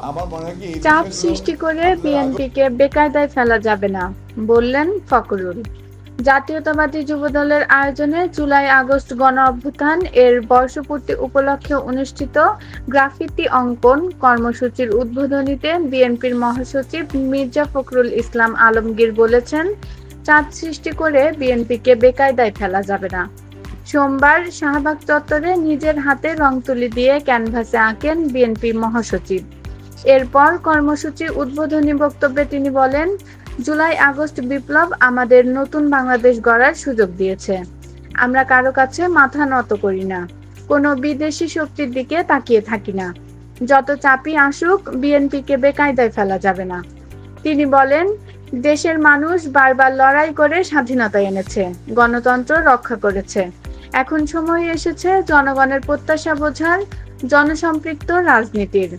আমার মনে হয় কি এই চাপ বিষয়গুলো সৃষ্টি করে আপনারা আগে বিএনপিকে বেকায়দায় ফেলা যাবে না, বললেন ফখরুল। জাতীয়তাবাদী যুবদলের আয়োজনে জুলাই আগস্ট গণ অভ্যুত্থান এর বর্ষপূর্তি উপলক্ষে অনুষ্ঠিত গ্রাফিতি অঙ্কন কর্মসূচির উদ্বোধনীতে বিএনপির মহাসচিব মির্জা ফখরুল ইসলাম আলমগীর বলেছেন, চাপ সৃষ্টি করে বিএনপিকে বেকায়দায় ফেলা যাবে না। সোমবার শাহবাগ চত্বরে নিজের হাতে রং তুলি দিয়ে ক্যানভাসে আঁকেন বিএনপি মহাসচিব। এরপর কর্মসূচির উদ্বোধনী বক্তব্যে তিনি বলেন, জুলাই আগস্ট বিপ্লব আমাদের নতুন বাংলাদেশ গড়ার সুযোগ দিয়েছে। আমরা কারো কাছে মাথা নত করি না, কোনো বিদেশি শক্তির দিকে তাকিয়ে থাকি না। যত চাপই আসুক, বিএনপিকে বেকায়দায় ফেলা যাবে না। তিনি বলেন, দেশের মানুষ বারবার লড়াই করে স্বাধীনতা এনেছে, গণতন্ত্র রক্ষা করেছে। এখন সময় এসেছে জনগণের প্রত্যাশা বোঝার, জনসম্পৃক্ত রাজনীতির।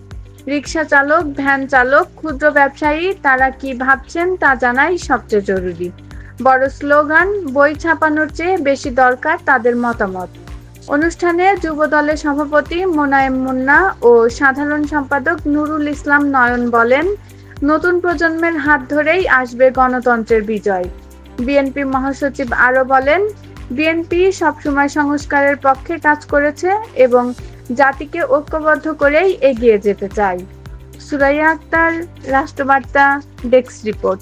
রিকশা চালক, ভ্যান চালক, ক্ষুদ্র ব্যবসায়ী তারা কি ভাবছেন তা জানাই সবচেয়ে জরুরি। বড় স্লোগান, বই ছাপানোর চেয়ে বেশি দরকার তাদের মতামত। অনুষ্ঠানে যুবদলের সভাপতি মোনায়েম মুন্না ও সাধারণ সম্পাদক নুরুল ইসলাম নয়ন বলেন, নতুন প্রজন্মের হাত ধরেই আসবে গণতন্ত্রের বিজয়। বিএনপি মহাসচিব আরও বলেন, বিএনপি সবসময় সংস্কারের পক্ষে কাজ করেছে এবং জাতিকে ঐক্যবদ্ধ করেই এগিয়ে যেতে চায়। Suraiya Akter, Rashtrabarta, desk report.